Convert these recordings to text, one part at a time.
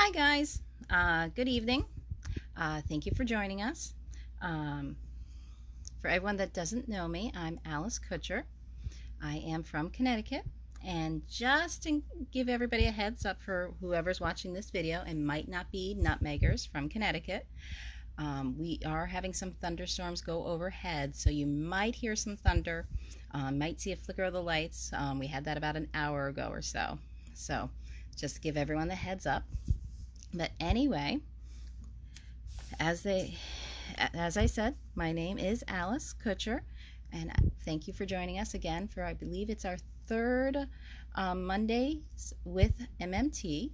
Hi guys, good evening. Thank you for joining us. For everyone that doesn't know me, I'm Alice Kutcher. I am from Connecticut, and just to give everybody a heads up for whoever's watching this video and might not be nutmeggers from Connecticut, we are having some thunderstorms go overhead, so you might hear some thunder, might see a flicker of the lights. We had that about an hour ago or so. So just to give everyone the heads up. But anyway, as I said, my name is Alice Kutcher, and thank you for joining us again for, I believe it's our third Mondays with MMT.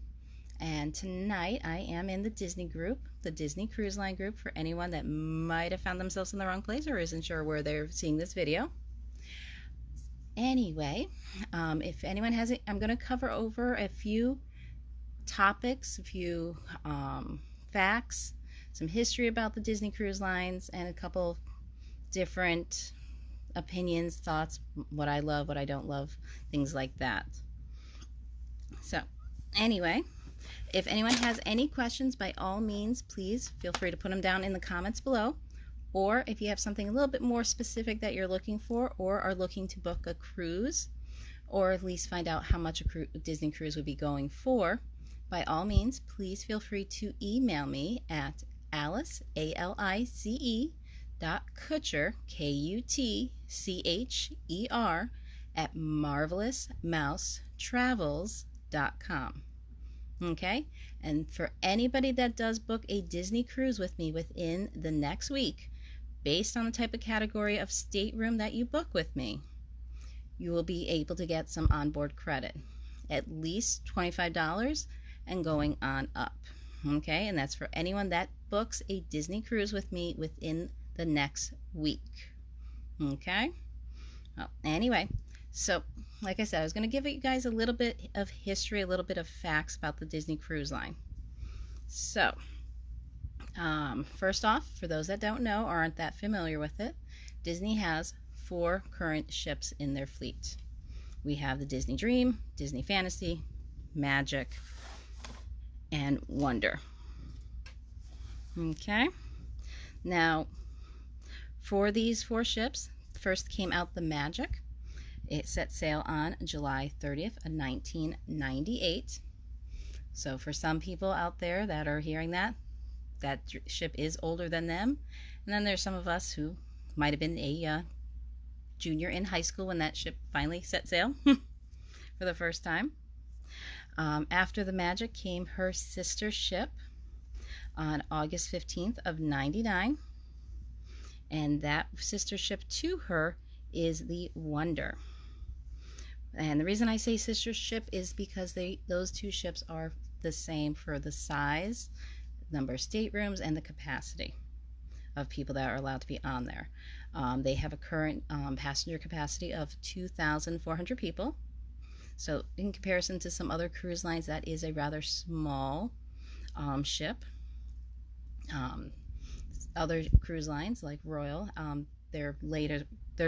And tonight I am in the Disney group, the Disney Cruise Line group, for anyone that might have found themselves in the wrong place or isn't sure where they're seeing this video. Anyway, if anyone hasn't, I'm going to cover over a few topics, a few facts, some history about the Disney Cruise Lines, and a couple different opinions, thoughts, what I love, what I don't love, things like that. So anyway, if anyone has any questions, by all means, please feel free to put them down in the comments below. Or if you have something a little bit more specific that you're looking for, or are looking to book a cruise, or at least find out how much a Disney cruise would be going for, by all means, please feel free to email me at Alice, ALICE, .Kutcher, KUTCHER, at marvelousmousetravels.com. Okay? And for anybody that does book a Disney cruise with me within the next week, based on the type of category of stateroom that you book with me, you will be able to get some onboard credit, at least $25 and going on up. Okay, and that's for anyone that books a Disney cruise with me within the next week. Okay, well, anyway, so like I said, I was going to give you guys a little bit of history, a little bit of facts about the Disney Cruise Line. So first off, for those that don't know or aren't that familiar with it, Disney has 4 current ships in their fleet. We have the Disney Dream, Disney Fantasy, Magic, and Wonder. Okay, now for these 4 ships, first came out the Magic. It set sail on July 30th of 1998. So for some people out there that are hearing that ship is older than them. And then there's some of us who might have been a junior in high school when that ship finally set sail for the first time. After the Magic came her sister ship on August 15th of 99. And that sister ship to her is the Wonder. And the reason I say sister ship is because those 2 ships are the same for the size, number of staterooms, and the capacity of people that are allowed to be on there. They have a current passenger capacity of 2,400 people. So in comparison to some other cruise lines, that is a rather small ship. Other cruise lines like Royal, their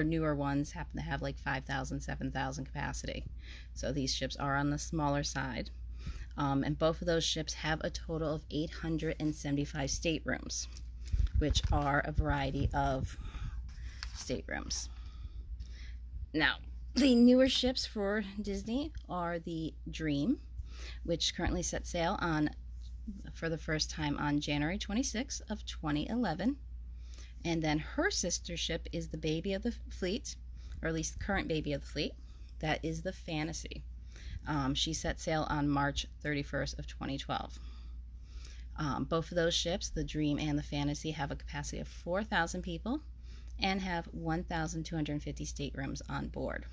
newer ones happen to have like 5,000, 7,000 capacity. So these ships are on the smaller side. And both of those ships have a total of 875 staterooms, which are a variety of staterooms. Now, the newer ships for Disney are the Dream, which currently set sail for the first time on January 26th of 2011. And then her sister ship is the baby of the fleet, or at least the current baby of the fleet. That is the Fantasy. She set sail on March 31st of 2012. Both of those ships, the Dream and the Fantasy, have a capacity of 4,000 people and have 1,250 staterooms on board.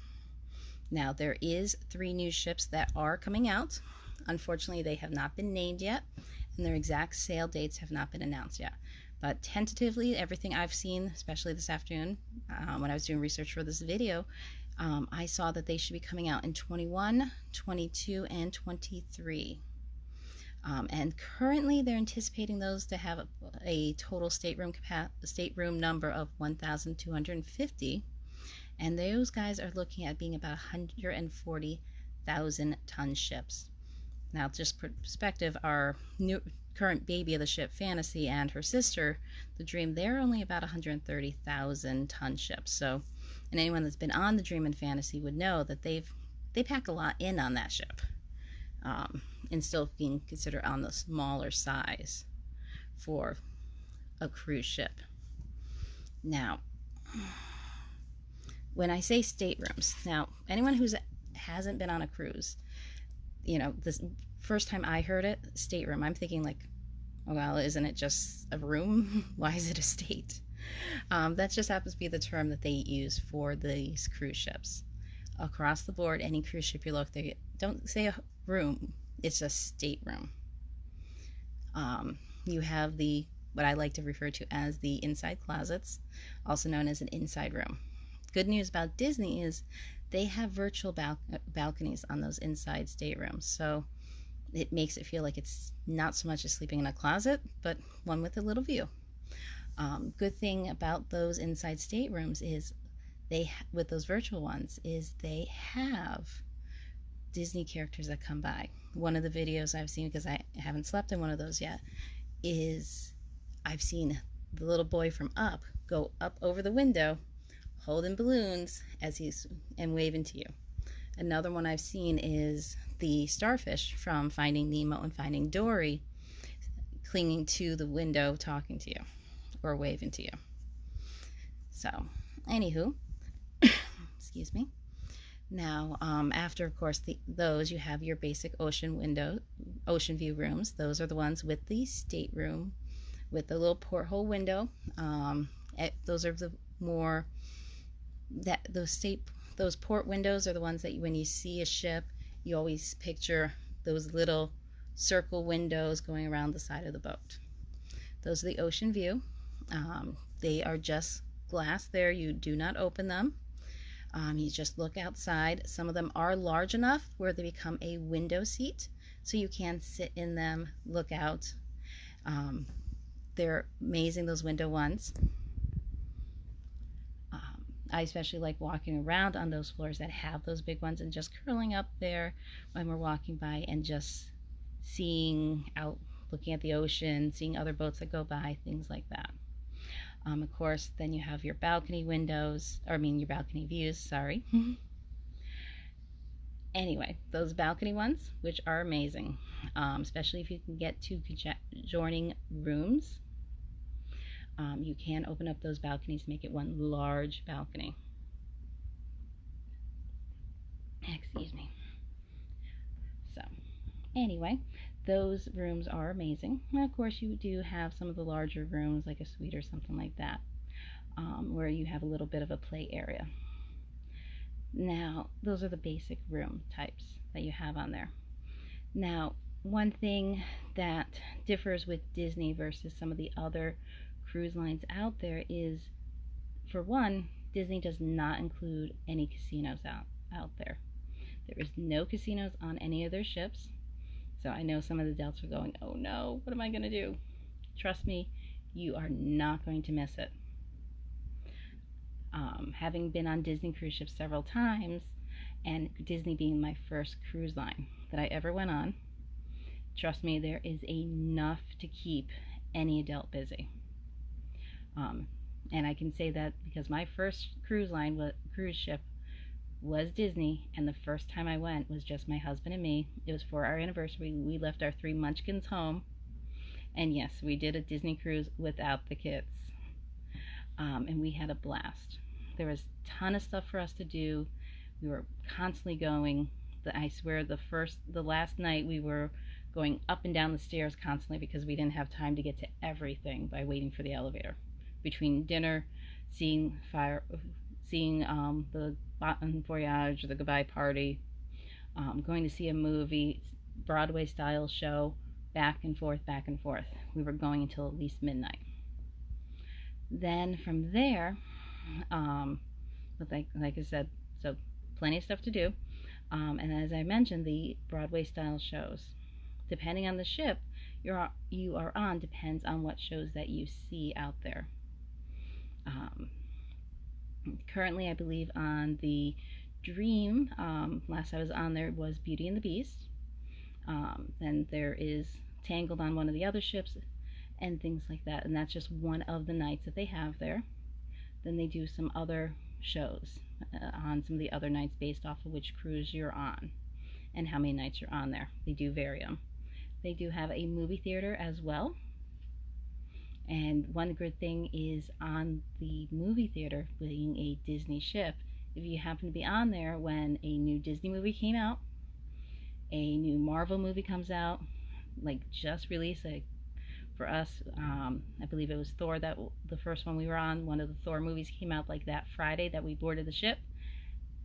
Now, there is 3 new ships that are coming out. Unfortunately, they have not been named yet, and their exact sail dates have not been announced yet. But tentatively, everything I've seen, especially this afternoon, when I was doing research for this video, I saw that they should be coming out in 21, 22, and 23. And currently, they're anticipating those to have a total stateroom number of 1,250. And those guys are looking at being about 140,000 ton ships. Now, just perspective, our current baby of the ship, Fantasy, and her sister, the Dream, they're only about 130,000 ton ships. So, and anyone that's been on the Dream and Fantasy would know that they pack a lot in on that ship, and still being considered on the smaller size for a cruise ship. Now, when I say staterooms, now anyone who hasn't been on a cruise, you know, this first time I heard it, stateroom, I'm thinking like, oh, well, isn't it just a room? Why is it a state? That just happens to be the term that they use for these cruise ships. Across the board, any cruise ship you look, they don't say a room, it's a stateroom. You have what I like to refer to as the inside closets, also known as an inside room. Good news about Disney is they have virtual balconies on those inside staterooms, so it makes it feel like it's not so much as sleeping in a closet, but one with a little view. Good thing about those inside staterooms is with those virtual ones, is they have Disney characters that come by. One of the videos I've seen, because I haven't slept in one of those yet, is I've seen the little boy from Up go up over the window holding balloons and waving to you. Another one I've seen is the starfish from Finding Nemo and Finding Dory clinging to the window talking to you or waving to you. So, anywho, excuse me. Now, after, of course, those, you have your basic ocean view rooms. Those are the ones with the stateroom, with the little porthole window. Those are the more those port windows are the ones that when you see a ship, you always picture those little circle windows going around the side of the boat. Those are the ocean view. They are just glass there. You do not open them. You just look outside. Some of them are large enough where they become a window seat, so you can sit in them, look out. They're amazing, those window ones. I especially like walking around on those floors that have those big ones and just curling up there when we're walking by and just seeing out, looking at the ocean, seeing other boats that go by, things like that. Of course, then you have your balcony windows, or I mean your balcony views, sorry. Anyway, those balcony ones, which are amazing, especially if you can get two adjoining rooms. You can open up those balconies, make it one large balcony. Excuse me. So, anyway, those rooms are amazing. And of course, you do have some of the larger rooms, like a suite or something like that, where you have a little bit of a play area. Now, those are the basic room types that you have on there. Now, one thing that differs with Disney versus some of the other cruise lines out there is, for one, Disney does not include any casinos out there. There is no casinos on any of their ships. So I know some of the adults are going, oh no, what am I going to do? Trust me, you are not going to miss it. Having been on Disney cruise ships several times, and Disney being my first cruise line that I ever went on, trust me, there is enough to keep any adult busy. And I can say that because my first cruise ship was Disney, and the first time I went was just my husband and me. It was for our anniversary. We left our 3 munchkins home, and yes, we did a Disney cruise without the kids, and we had a blast. There was a ton of stuff for us to do. We were constantly going. I swear, the last night we were going up and down the stairs constantly because we didn't have time to get to everything by waiting for the elevator. Between dinner, seeing the Bon Voyage or the Goodbye Party, going to see a movie, Broadway style show, back and forth. We were going until at least midnight. Then from there, but like I said, so plenty of stuff to do. And as I mentioned, the Broadway style shows, depending on the ship you are on, depends on what shows that you see out there. Currently, I believe on the Dream, last I was on there, was Beauty and the Beast. Then there is Tangled on one of the other ships and things like that. And that's just one of the nights that they have there. Then they do some other shows on some of the other nights based off of which cruise you're on and how many nights you're on there. They do vary them. They do have a movie theater as well. And one good thing is on the movie theater, being a Disney ship, if you happen to be on there when a new Disney movie came out, a new Marvel movie comes out, like just released, like for us, I believe it was Thor, that the first one we were on, one of the Thor movies came out like that Friday that we boarded the ship.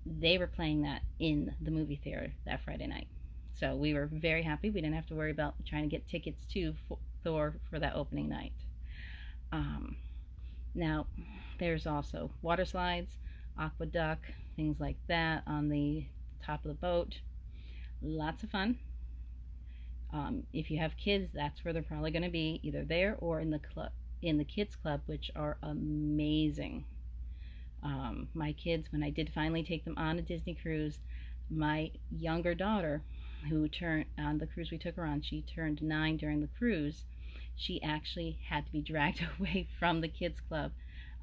They were playing that in the movie theater that Friday night. So we were very happy. We didn't have to worry about trying to get tickets to Thor for that opening night. Now, there's also water slides, aqueduct, things like that on the top of the boat. Lots of fun. If you have kids, that's where they're probably going to be, either there or in the club, in the kids club, which are amazing. My kids, when I did finally take them on a Disney cruise, my younger daughter, who turned on the cruise we took her on, she turned 9 during the cruise. She actually had to be dragged away from the kids club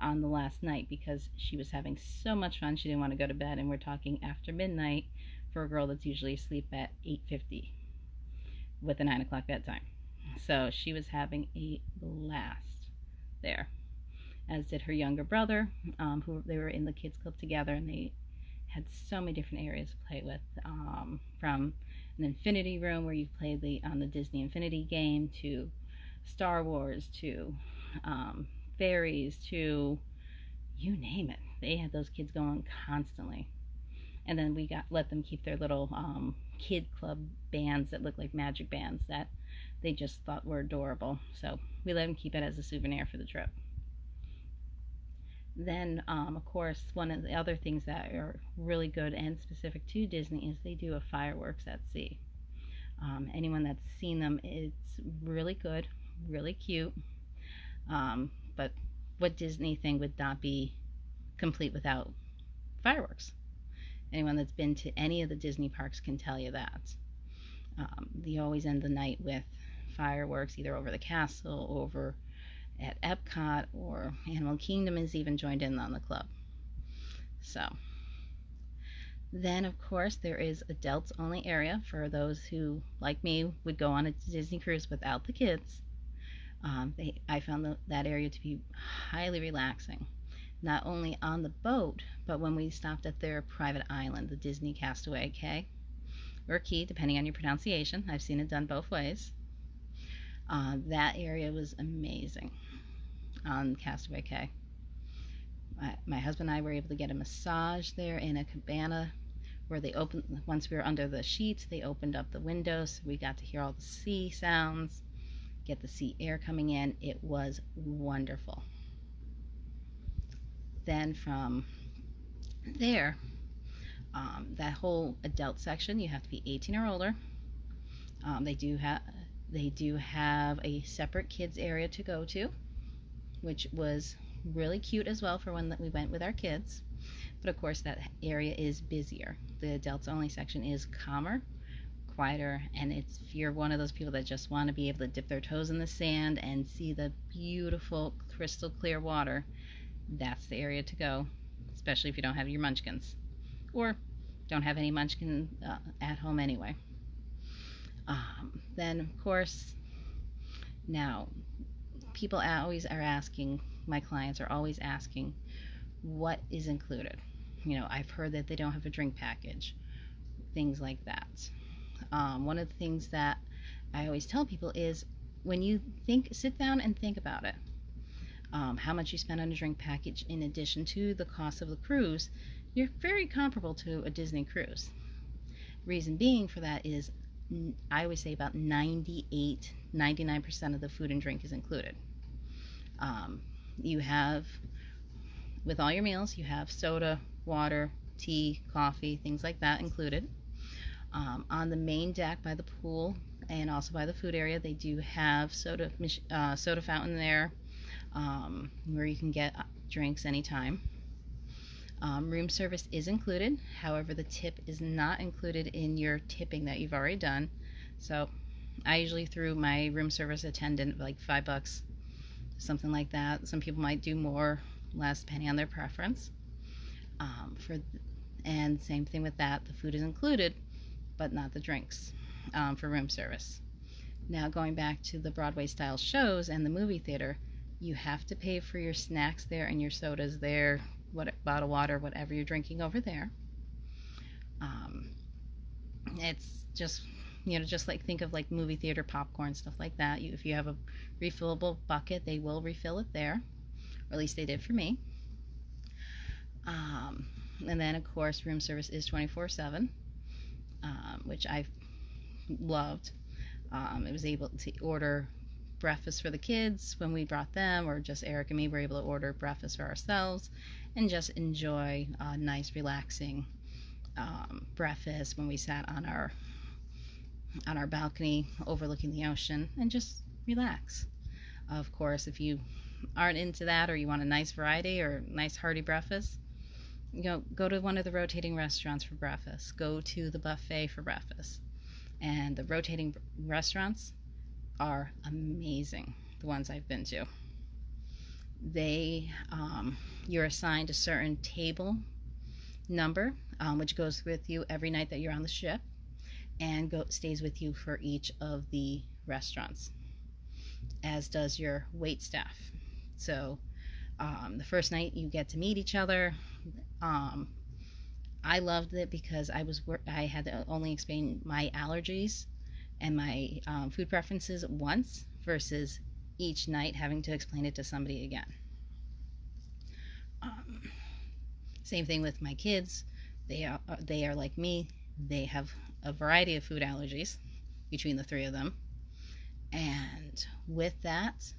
on the last night because she was having so much fun. She didn't want to go to bed, and we're talking after midnight for a girl that's usually asleep at 8:50 with a 9 o'clock bedtime. So she was having a blast there, as did her younger brother, who they were in the kids club together, and they had so many different areas to play with, from an infinity room where you play on the Disney Infinity game, to Star Wars, to fairies, to you name it. They had those kids going constantly. And then we let them keep their little kid club bands that look like magic bands that they just thought were adorable. So we let them keep it as a souvenir for the trip. Then, of course, one of the other things that are really good and specific to Disney is they do a fireworks at sea. Anyone that's seen them, it's really good, really cute. But what Disney thing would not be complete without fireworks? Anyone that's been to any of the Disney parks can tell you that. They always end the night with fireworks, either over the castle, over at Epcot, or Animal Kingdom is even joined in on the club. So then, of course, there is adults only area for those who, like me, would go on a Disney cruise without the kids. I found that area to be highly relaxing, not only on the boat, but when we stopped at their private island, the Disney Castaway Cay, or Key, depending on your pronunciation. I've seen it done both ways. That area was amazing on Castaway Cay. My husband and I were able to get a massage there in a cabana where they opened, once we were under the sheets, they opened up the windows, so we got to hear all the sea sounds, get the sea air coming in. It was wonderful. Then from there, that whole adult section, you have to be 18 or older. They do have a separate kids area to go to, which was really cute as well for when we went with our kids. But of course, that area is busier. The adults only section is calmer, quieter, and if you're one of those people that just want to be able to dip their toes in the sand and see the beautiful crystal clear water, that's the area to go, especially if you don't have your munchkins, or don't have any munchkin at home anyway. Then, of course, now people always are asking, my clients are always asking, what is included? You know, I've heard that they don't have a drink package, things like that. One of the things that I always tell people is, when you sit down and think about it, how much you spend on a drink package in addition to the cost of the cruise, you're very comparable to a Disney cruise. Reason being for that is, I always say about 99% of the food and drink is included. You have, with all your meals, you have soda, water, tea, coffee, things like that included. On the main deck by the pool and also by the food area, they do have soda fountain there, where you can get drinks anytime. Room service is included. However, the tip is not included in your tipping that you've already done. So I usually threw my room service attendant like $5, something like that. Some people might do more, less, depending on their preference. For and same thing with that, the food is included, but not the drinks for room service. Now going back to the Broadway style shows and the movie theater, you have to pay for your snacks there and your sodas there, what bottled water, whatever you're drinking over there. Um, it's just just like think of like movie theater popcorn, stuff like that. If you have a refillable bucket, they will refill it there, or at least they did for me. And then of course room service is 24/7, which I loved. I was able to order breakfast for the kids when we brought them, or just Eric and me were able to order breakfast for ourselves and just enjoy a nice relaxing breakfast when we sat on our balcony overlooking the ocean and just relax. Of course, if you aren't into that, or you want a nice variety or nice hearty breakfast, go to one of the rotating restaurants for breakfast. Go to the buffet for breakfast. And the rotating restaurants are amazing, the ones I've been to. You're assigned a certain table number, which goes with you every night that you're on the ship, and stays with you for each of the restaurants, as does your wait staff. So the first night you get to meet each other. I loved it because I had to only explain my allergies and my food preferences once, versus each night having to explain it to somebody again. Same thing with my kids. They are like me. They have a variety of food allergies between the three of them. And with that,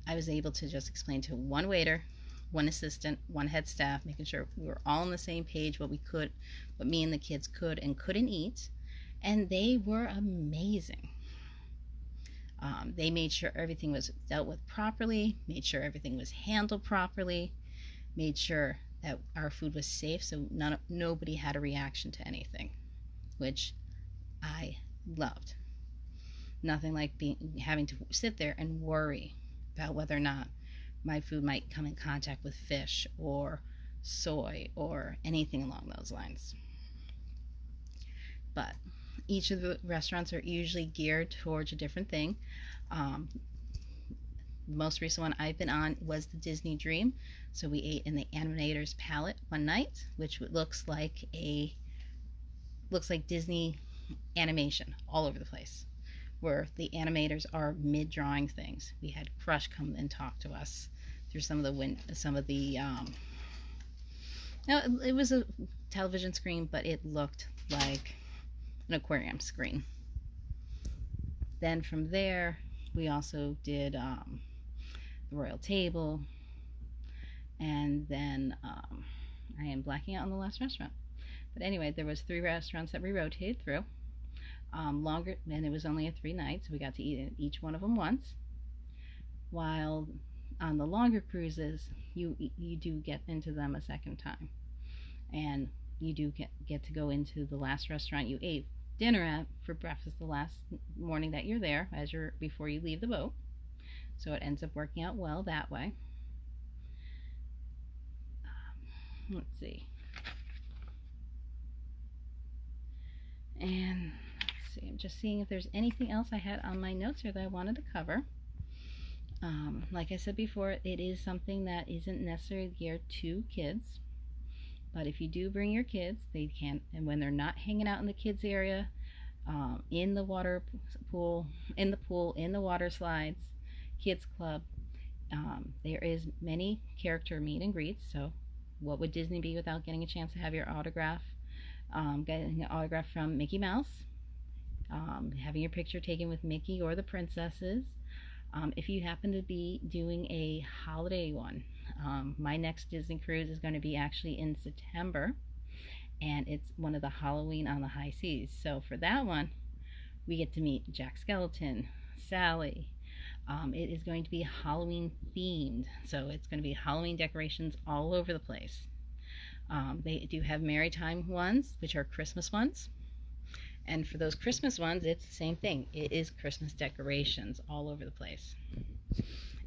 I was able to just explain to one waiter, one assistant, one head staff, making sure we were all on the same page, what me and the kids could and couldn't eat. And they were amazing. They made sure everything was dealt with properly, made sure everything was handled properly, made sure that our food was safe, so nobody had a reaction to anything, which I loved. Nothing like having to sit there and worry about whether or not my food might come in contact with fish or soy or anything along those lines. But each of the restaurants are usually geared towards a different thing. The most recent one I've been on was the Disney Dream. So we ate in the Animator's Palette one night, which looks like Disney animation all over the place, where the animators are mid-drawing things. We had Crush come and talk to us through it was a television screen, but it looked like an aquarium screen. Then from there, we also did the Royal Table, and then I am blacking out on the last restaurant. But anyway, there was 3 restaurants that we rotated through. Longer, and it was only a 3 nights, so we got to eat at each one of them once. While on the longer cruises, you do get into them a second time, and you do get to go into the last restaurant you ate dinner at for breakfast the last morning that you're there, before you leave the boat. So it ends up working out well that way. Let's see. And let's see, I'm just seeing if there's anything else I had on my notes here that I wanted to cover. Like I said before, it is something that isn't necessarily geared to kids. But if you do bring your kids, they can, and when they're not hanging out in the kids area, in the water pool, in the water slides, kids club, there is many character meet and greets. So what would Disney be without getting a chance to have your autograph, getting an autograph from Mickey Mouse, having your picture taken with Mickey or the princesses. If you happen to be doing a holiday one, my next Disney cruise is going to be actually in September, and it's one of the Halloween on the High Seas. So for that one, we get to meet Jack Skellington, Sally. It is going to be Halloween themed, so it's going to be Halloween decorations all over the place. They do have Maritime ones, which are Christmas ones, And for those Christmas ones, it's the same thing. It is Christmas decorations all over the place.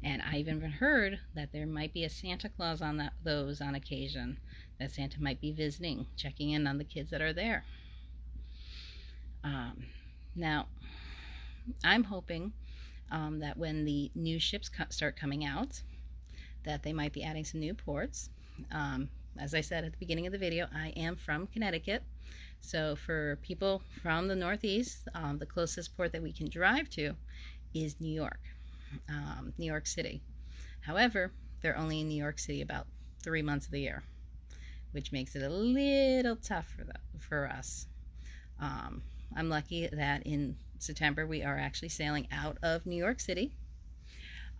And I even heard that there might be a Santa Claus on those on occasion, that Santa might be visiting, checking in on the kids that are there. Now, I'm hoping that when the new ships start coming out, that they might be adding some new ports. As I said at the beginning of the video, I am from Connecticut. So for people from the Northeast, the closest port that we can drive to is New York City. However, they're only in New York City about 3 months of the year, which makes it a little tough for us. I'm lucky that in September we are actually sailing out of New York City.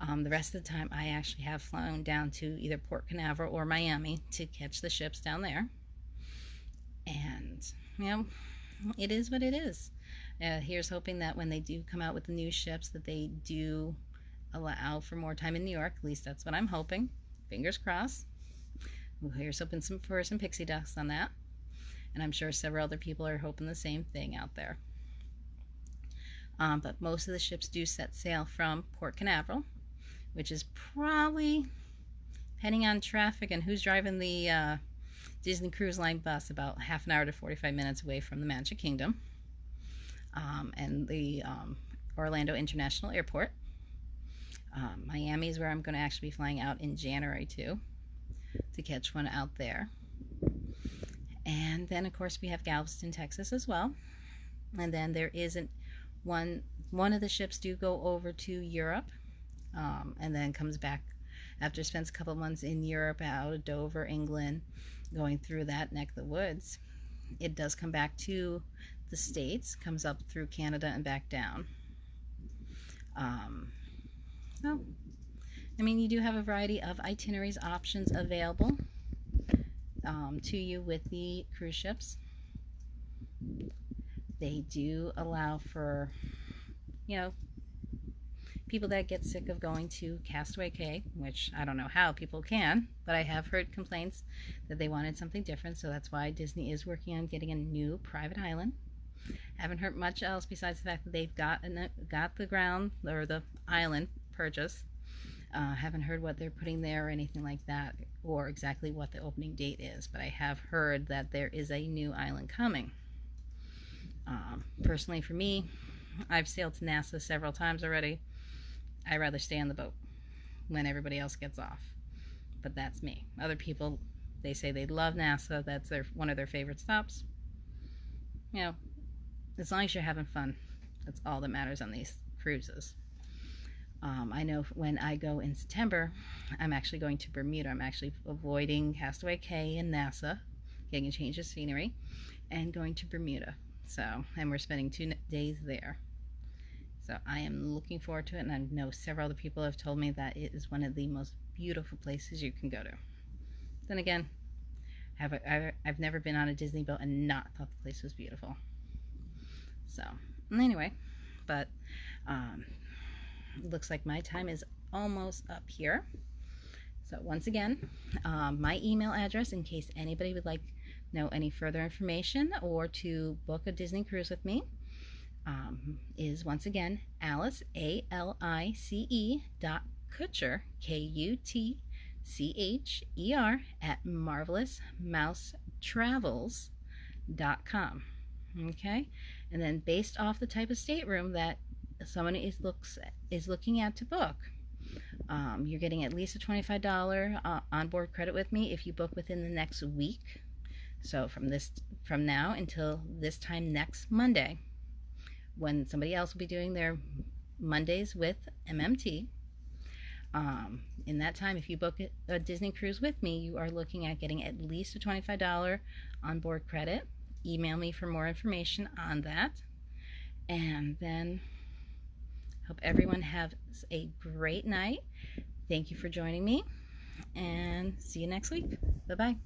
The rest of the time I actually have flown down to either Port Canaveral or Miami to catch the ships down there. And, you know, it is what it is. Here's hoping that when they do come out with the new ships that they do allow for more time in New York. At least that's what I'm hoping. Fingers crossed. Here's hoping for some pixie dust on that. And I'm sure several other people are hoping the same thing out there. But most of the ships do set sail from Port Canaveral, which is probably, depending on traffic and who's driving the Disney Cruise Line bus, about half an hour to 45 minutes away from the Magic Kingdom and the Orlando International Airport. Miami is where I'm going to actually be flying out in January too, to catch one out there. And then, of course, we have Galveston, Texas as well. And then there isn't one of the ships do go over to Europe, and then comes back after spends a couple of months in Europe, out of Dover, England, going through that neck of the woods. It does come back to the States, comes up through Canada and back down. So, I mean, you do have a variety of itineraries options available to you with the cruise ships. They do allow for, you know, people that get sick of going to Castaway Cay, which I don't know how people can, but I have heard complaints that they wanted something different, so that's why Disney is working on getting a new private island. Haven't heard much else besides the fact that they've got the ground or the island purchased. Haven't heard what they're putting there or anything like that, or exactly what the opening date is, but I have heard that there is a new island coming. Personally, for me, I've sailed to NASA several times already. I'd rather stay on the boat when everybody else gets off, but that's me. Other people, they say they love NASA. That's one of their favorite stops. You know, as long as you're having fun, that's all that matters on these cruises. I know when I go in September, I'm actually going to Bermuda. I'm actually avoiding Castaway Cay and NASA, getting a change of scenery, and going to Bermuda. So, and we're spending 2 days there. So I am looking forward to it, and I know several other people have told me that it is one of the most beautiful places you can go to. Then again, I've never been on a Disney boat and not thought the place was beautiful. So, anyway, but looks like my time is almost up here. So once again, my email address, in case anybody would like to know any further information or to book a Disney cruise with me, is once again Alice, ALICE.Kutcher, KUTCHER, at marvelousmousetravels.com. Okay, and then based off the type of stateroom that someone is looking at to book, you're getting at least a $25 onboard credit with me if you book within the next week. So from now until this time next Monday, when somebody else will be doing their Mondays with MMT, in that time, if you book a Disney cruise with me, you are looking at getting at least a $25 onboard credit. Email me for more information on that. And then hope everyone has a great night. Thank you for joining me, and see you next week. Bye-bye.